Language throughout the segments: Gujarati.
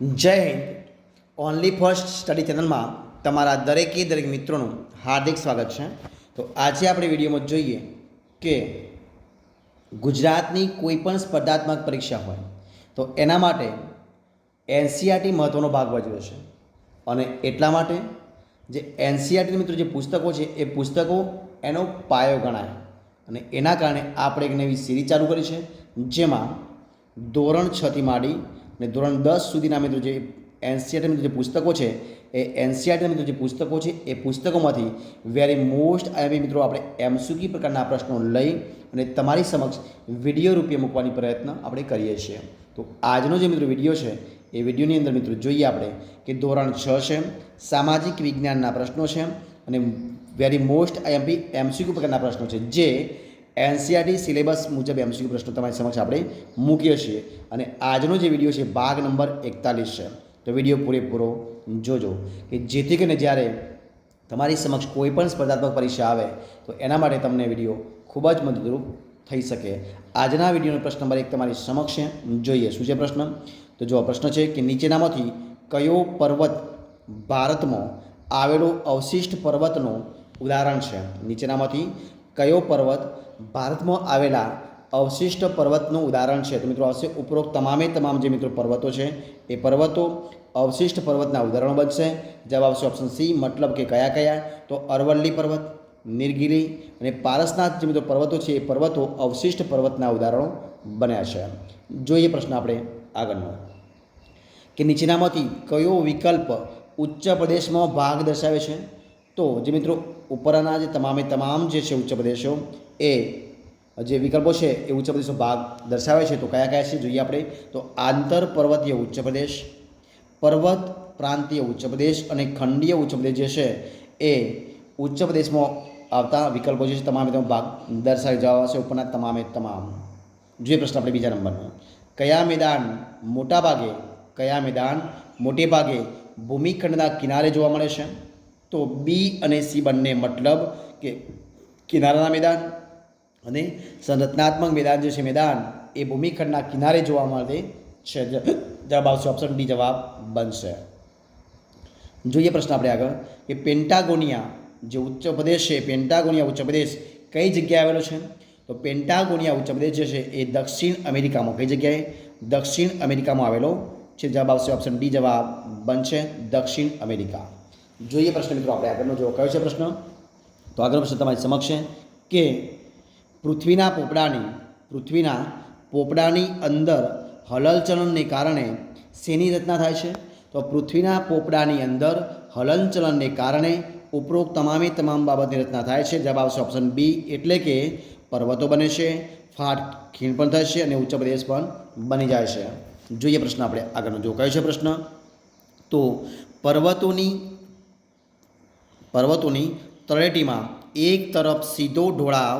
જય હિન્દ. ઓનલી ફર્સ્ટ સ્ટડી ચેનલમાં તમારા દરેક મિત્રોનું હાર્દિક સ્વાગત છે. તો આજે આપણે વિડીયોમાં જોઈએ કે ગુજરાતની કોઈ પણ સ્પર્ધાત્મક પરીક્ષા હોય તો એના માટે એનસીઆરટી મહત્ત્વનો ભાગ ભજવે છે. અને એટલા માટે જે એનસીઆરટી મિત્રો જે પુસ્તકો છે એ પુસ્તકો એનો પાયો ગણાય. અને એના કારણે આપણે એક નવી સિરીઝ ચાલુ કરી છે, જેમાં ધોરણ 6 થી માંડી ને ધોરણ 10 સુધીના મિત્રો જે એનસીઆરટી મિત્રો જે પુસ્તકો છે એ એનસીઆરટી મિત્રો જે પુસ્તકો છે એ પુસ્તકોમાંથી વેરી મોસ્ટ આઈએમપી મિત્રો આપણે એમસીક્યુ પ્રકારના પ્રશ્નો લઈ અને તમારી સમક્ષ વિડીયો રૂપે મૂકવાની પ્રયત્ન આપણે કરીએ છીએ. તો આજનો જે મિત્રો વિડીયો છે એ વિડીયોની અંદર મિત્રો જોઈએ આપણે કે ધોરણ 6 છે, સામાજિક વિજ્ઞાનના પ્રશ્નો છે અને વેરી મોસ્ટ આઈએમપી એમસીક્યુ પ્રકારના પ્રશ્નો છે, જે એનસીઆરટી સિલેબસ મુજબ એમસીક્યુ પ્રશ્નો તમારી સમક્ષ આપણે મૂકીએ છીએ. અને આજનો જે વિડીયો છે ભાગ નંબર 41 છે. તો વિડીયો પૂરેપૂરો જોજો કે જેથી કરીને જ્યારે તમારી સમક્ષ કોઈ પણ સ્પર્ધાત્મક પરીક્ષા આવે તો એના માટે તમને વિડીયો ખૂબ જ મદદરૂપ થઈ શકે. આજના વિડીયોનો પ્રશ્ન નંબર 1 તમારી સમક્ષ છે. જોઈએ શું છે પ્રશ્ન. તો જો પ્રશ્ન છે કે નીચેનામાંથી કયો પર્વત ભારતમાં આવેલો અવશિષ્ટ પર્વતનું ઉદાહરણ છે. નીચેનામાંથી કયો પર્વત ભારતમાં આવેલા અવશિષ્ટ પર્વતનું ઉદાહરણ છે. તો મિત્રો આવશે ઉપરોક્ત તમામ જે મિત્રો પર્વતો છે એ પર્વતો અવશિષ્ટ પર્વતના ઉદાહરણો બનશે. જવાબ આવશે ઓપ્શન સી, મતલબ કે કયા કયા. તો અરવલ્લી પર્વત, નીલગિરી અને પારસનાથ જે મિત્રો પર્વતો છે એ પર્વતો અવશિષ્ટ પર્વતના ઉદાહરણો બન્યા છે. જોઈએ પ્રશ્ન આપણે આગળનો કે નીચેનામાંથી કયો વિકલ્પ ઉચ્ચ પ્રદેશમાં ભાગ દર્શાવે છે. તો જે મિત્રો ઉપરના જે તમામ જે છે ઉચ્ચ પ્રદેશો એ જે વિકલ્પો છે એ ઉચ્ચ પ્રદેશો ભાગ દર્શાવે છે. તો કયા કયા છે જોઈએ આપણે. તો આંતર પર્વતીય ઉચ્ચ પ્રદેશ, પર્વત પ્રાંતીય ઉચ્ચ પ્રદેશ અને ખંડીય ઉચ્ચ પ્રદેશ જે છે એ ઉચ્ચ પ્રદેશમાં આવતા વિકલ્પો જે છે તમામ ભાગ દર્શાવી. જવાબ આવશે ઉપરના તમામ. જોઈએ પ્રશ્ન આપણે બીજા નંબરનો. કયા મેદાન મોટે ભાગે ભૂમિખંડના કિનારે જોવા મળે છે. તો બી અને સી બંને, મતલબ કે કિનારાના મેદાન અને સંરચનાત્મક મેદાન જે છે મેદાન એ ભૂમિખંડના કિનારે જોવા મળે છે. જવાબ આવશે ઓપ્શન ડી જવાબ બનશે. જોઈએ પ્રશ્ન આપણે આગળ કે પેન્ટાગોનિયા જે ઉચ્ચ પ્રદેશ છે, પેન્ટાગોનિયા ઉચ્ચ પ્રદેશ કઈ જગ્યાએ આવેલો છે. તો પેન્ટાગોનિયા ઉચ્ચ પ્રદેશ જે છે એ દક્ષિણ અમેરિકામાં, કઈ જગ્યાએ દક્ષિણ અમેરિકામાં આવેલો છે. જવાબ આવશે ઓપ્શન ડી જવાબ બનશે દક્ષિણ અમેરિકા. જોઈએ પ્રશ્ન મિત્રો આપણે આગળનો જો કયો છે પ્રશ્ન. તો આગળનો પ્રશ્ન તમારી સમક્ષ છે કે પૃથ્વીના પોપડાની અંદર હલનચલનને કારણે શેની રચના થાય છે. તો પૃથ્વીના પોપડાની અંદર હલનચલનને કારણે ઉપરોક્ત તમામ બાબતની રચના થાય છે. જવાબ આવશે ઓપ્શન બી, એટલે કે પર્વતો બને છે, ફાટ ખીણ પણ થશે અને ઉચ્ચ પ્રદેશ પણ બની જાય છે. જોઈએ પ્રશ્ન આપણે આગળનો જો કયો છે પ્રશ્ન. તો પર્વતોની તળેટીમાં એક તરફ સીધો ઢોળાવ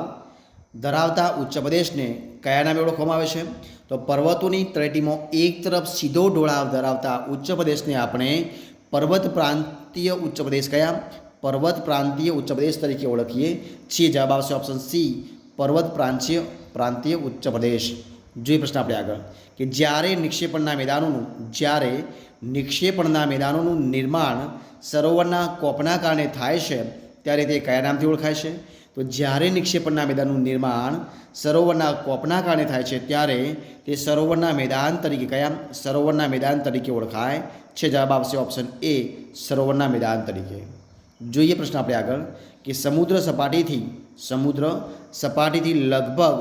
ધરાવતા ઉચ્ચ પ્રદેશને કયા નામે ઓળખવામાં આવે છે. તો પર્વતોની તળેટીમાં એક તરફ સીધો ઢોળાવ ધરાવતા ઉચ્ચ પ્રદેશને આપણે પર્વત પ્રાંતીય ઉચ્ચ પ્રદેશ તરીકે ઓળખીએ છીએ. જવાબ આવશે ઓપ્શન સી, પર્વત પ્રાંતીય ઉચ્ચ પ્રદેશ. જોઈએ પ્રશ્ન આપણે આગળ કે જ્યારે નિક્ષેપણના મેદાનોનું નિર્માણ સરોવરના કોપના કારણે થાય છે ત્યારે તે કયા નામથી ઓળખાય છે. તો જ્યારે નિક્ષેપણના મેદાનનું નિર્માણ સરોવરના કોપના કારણે થાય છે ત્યારે તે સરોવરના મેદાન તરીકે ઓળખાય છે. જવાબ આવશે ઓપ્શન એ, સરોવરના મેદાન તરીકે. જોઈએ પ્રશ્ન આપણે આગળ કે સમુદ્ર સપાટીથી લગભગ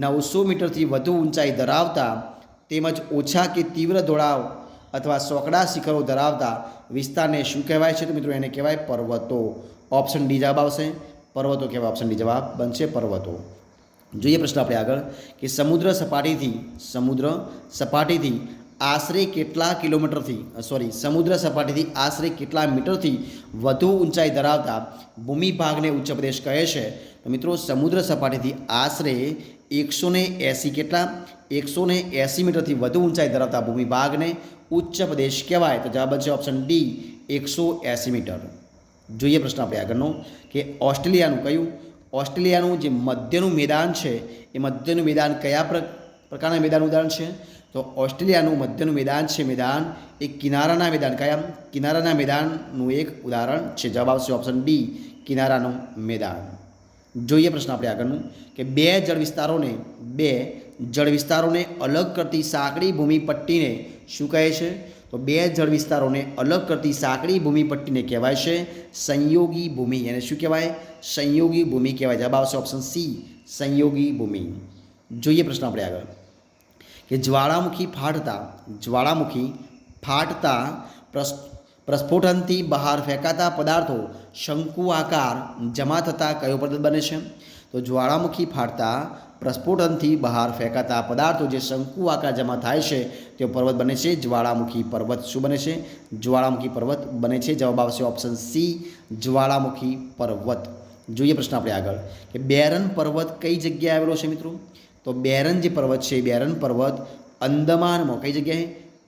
900 મીટરથી વધુ ઊંચાઈ ધરાવતા તેમજ ઓછા કે તીવ્ર ઢોળાવ અથવા સોકડા શિખરો ધરાવતા વિસ્તારને શું કહેવાય છે. તો મિત્રો એને કહેવાય પર્વતો. ઓપ્શન ડી જવાબ આવશે, પર્વતો કહેવાય. ઓપ્શન ડી જવાબ બનશે પર્વતો. જોઈએ પ્રશ્ન આપણે આગળ કે સમુદ્ર સપાટીથી આશરે કેટલા મીટરથી વધુ ઊંચાઈ ધરાવતા ભૂમિભાગને ઉચ્ચ પ્રદેશ કહે છે. તો મિત્રો સમુદ્ર સપાટીથી આશરે 180 મીટરથી વધુ ઊંચાઈ ધરાવતા ભૂમિભાગને ઉચ્ચ પ્રદેશ કહેવાય. તો જવાબ છે ઓપ્શન ડી, 180 મીટર. જોઈએ પ્રશ્ન આપણે આગળનો કે ઓસ્ટ્રેલિયાનું જે મધ્યનું મેદાન છે એ મધ્યનું મેદાન કયા પ્રકારના મેદાનનું ઉદાહરણ છે. તો તો ઓસ્ટ્રેલિયાનું મધ્યનું મેદાન છે મેદાન એ કિનારાના મેદાન, કયા કિનારાના મેદાનનું એક ઉદાહરણ છે. જવાબ આવશે ઓપ્શન ડી, કિનારાનું મેદાન. જોઈએ પ્રશ્ન આપણે આગળનું કે બે જળ વિસ્તારોને અલગ કરતી સાંકડી ભૂમિપટ્ટીને શું કહે છે? તો બે જળ વિસ્તારોને અલગ કરતી સાંકડી ભૂમિપટ્ટીને કહેવાય છે સંયોગી ભૂમિ. એને શું કહેવાય? સંયોગી ભૂમિ કહેવાય. જવાબ આવશે ઓપ્શન સી, સંયોગી ભૂમિ. જોઈએ પ્રશ્ન આપણે આગળ કે જ્વાળામુખી ફાટતા પ્રસ્ફોટનથી બહાર ફેંકાતા પદાર્થો શંકુ આકાર જમા થતાં કયો પર્વત બને છે? તો જ્વાળામુખી ફાટતા પ્રસ્ફોટનથી બહાર ફેંકાતા પદાર્થો જે શંકુ આકાર જમા થાય છે તે પર્વત બને છે જ્વાળામુખી પર્વત. શું બને છે? જ્વાળામુખી પર્વત બને છે. જવાબ આવશે ઓપ્શન સી, જ્વાળામુખી પર્વત. જોઈએ પ્રશ્ન આપણે આગળ કે બેરન પર્વત કઈ જગ્યાએ આવેલો છે મિત્રો? તો બેરન જે પર્વત છે, બેરન પર્વત અંદમાનમાં કઈ જગ્યાએ?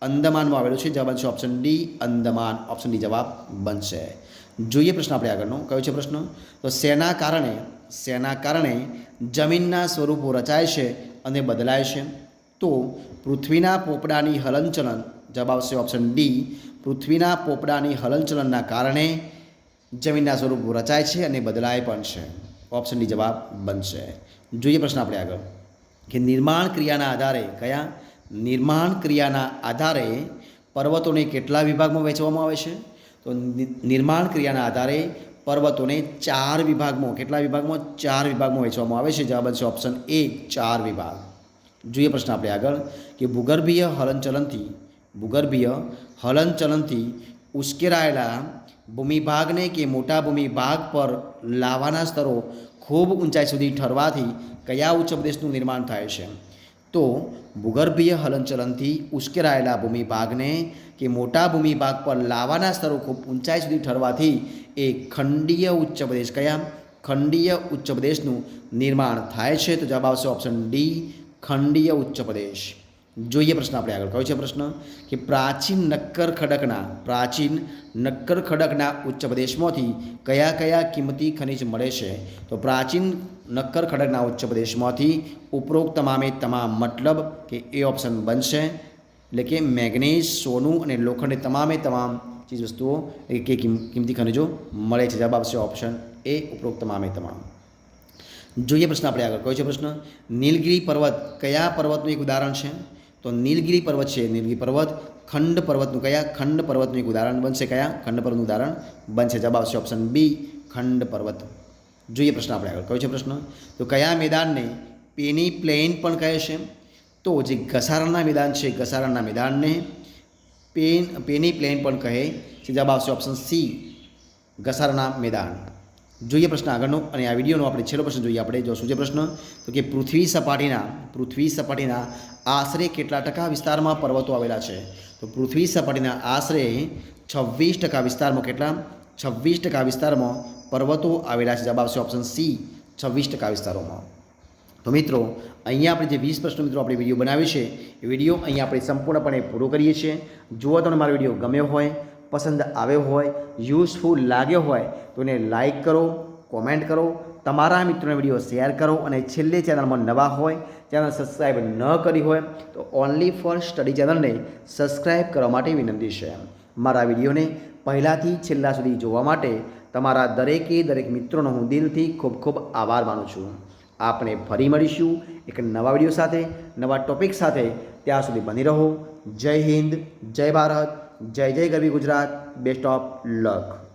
અંદમાનમાં આવેલો છે. જવાબ બનશે option D, Andaman. Option D જવાબ બનશે. જોઈએ પ્રશ્ન આપણે આગળનો કયો છે પ્રશ્ન? તો શેના કારણે જમીનના સ્વરૂપો રચાય છે અને બદલાય છે? તો પૃથ્વીના પોપડાની હલનચલન. જવાબ આવશે ઓપ્શન ડી, પૃથ્વીના પોપડાની હલનચલનના કારણે જમીનના સ્વરૂપો રચાય છે અને બદલાય પણ છે. ઓપ્શન ડી જવાબ બનશે. જોઈએ પ્રશ્ન આપણે આગળ કે નિર્માણ ક્રિયાના આધારે પર્વતોને કેટલા વિભાગમાં વહેંચવામાં આવે છે? તો નિર્માણ ક્રિયાના આધારે પર્વતોને 4 વિભાગમાં, કેટલા વિભાગમાં? 4 વિભાગમાં વહેંચવામાં આવે છે. જવાબ છે ઓપ્શન એ, 4 વિભાગ. જોઈએ પ્રશ્ન આપણે આગળ કે ભૂગર્ભીય હલનચલનથી ઉશ્કેરાયેલા ભૂમિભાગને કે મોટા ભૂમિભાગ પર લાવાના સ્તરો ખૂબ ઊંચાઈ સુધી ઠરવાથી કયા ઉચ્ચ પ્રદેશનું નિર્માણ થાય છે? તો ભૂગર્ભીય હલનચલનથી ઉશ્કેરાયેલા ભૂમિભાગને કે મોટા ભૂમિભાગ પર લાવાના સ્તરો ખૂબ ઊંચાઈ સુધી ઠરવાથી એ ખંડીય ઉચ્ચ પ્રદેશ, કયા? ખંડીય ઉચ્ચ પ્રદેશનું નિર્માણ થાય છે. તો જવાબ આવશે ઓપ્શન ડી, ખંડીય ઉચ્ચ પ્રદેશ. જોઈએ પ્રશ્ન આપણે આગળ કયો છે પ્રશ્ન કે પ્રાચીન નક્કર ખડકના ઉચ્ચ પ્રદેશમાંથી કયા કિંમતી ખનિજ મળે છે? તો પ્રાચીન નક્કર ખડકના ઉચ્ચ પ્રદેશમાંથી ઉપરોક્ત તમામ મતલબ કે એ ઓપ્શન બનશે, એટલે કે મેગ્નેઝ, સોનું અને લોખંડ તમામ ચીજ વસ્તુઓ કે કિંમતી ખનિજો મળે છે. જવાબ આવશે ઓપ્શન એ, ઉપરોક્ત તમામ. જોઈએ પ્રશ્ન આપણે આગળ કયો છે પ્રશ્ન? નીલગિરી પર્વત કયા પર્વતનું એક ઉદાહરણ છે? તો નીલગિરી પર્વત છે, નીલગિરી પર્વત ખંડ પર્વતનું એક ઉદાહરણ બનશે. કયા ખંડ પર્વતનું ઉદાહરણ બનશે? જવાબ આવશે ઓપ્શન બી, ખંડ પર્વત. જોઈએ પ્રશ્ન આપણે આગળ કયો છે પ્રશ્ન? તો કયા મેદાનને પેની પ્લેન પણ કહે છે? તો જે ઘસારણના મેદાન છે, ઘસારણના મેદાનને પેની પ્લેન પણ કહે છે. જવાબ આવશે ઓપ્શન સી, ઘસારણના મેદાન. જોઈએ પ્રશ્ન આગળનો અને આ વિડીયોનો આપણે છેલ્લો પ્રશ્ન જોઈએ. આપણે જો શું છે પ્રશ્ન? તો કે પૃથ્વી સપાટીના આશરે કેટલા ટકા વિસ્તારમાં પર્વતો આવેલા છે? તો પૃથ્વી સપાટીના આશરે 26% વિસ્તારમાં, કેટલા? 26% વિસ્તારમાં પર્વતો આવેલા છે. જવાબ આવશે ઓપ્શન સી, 26% વિસ્તારોમાં. તો મિત્રો અહીંયા આપણે જે 20 પ્રશ્નો મિત્રો આપણે વિડીયો બનાવ્યો છે એ વિડીયો અહીંયા આપણે સંપૂર્ણપણે પૂરો કરીએ છીએ. જો તમને મારો વિડીયો ગમ્યો હોય, પસંદ આવ્યો હોય, યુઝફુલ લાગ્યો હોય તો એને લાઇક કરો, કોમેન્ટ કરો, તમારા મિત્રોને વિડીયો શેર કરો અને છેલ્લે ચેનલમાં નવા હોય, ચેનલ સબસ્ક્રાઈબ ન કરી હોય તો ઓનલી ફોર સ્ટડી ચેનલને સબસ્ક્રાઈબ કરવા માટે વિનંતી છે. મારા વિડીયોને પહેલાંથી છેલ્લા સુધી જોવા માટે તમારા દરેક મિત્રોનો હું દિલથી ખૂબ આભાર માનું છું. આપણે ફરી મળીશું એક નવા વિડીયો સાથે, નવા ટોપિક સાથે. ત્યાં સુધી બની રહો. જય હિન્દ, જય ભારત, જય ગરવી ગુજરાત. Best of luck.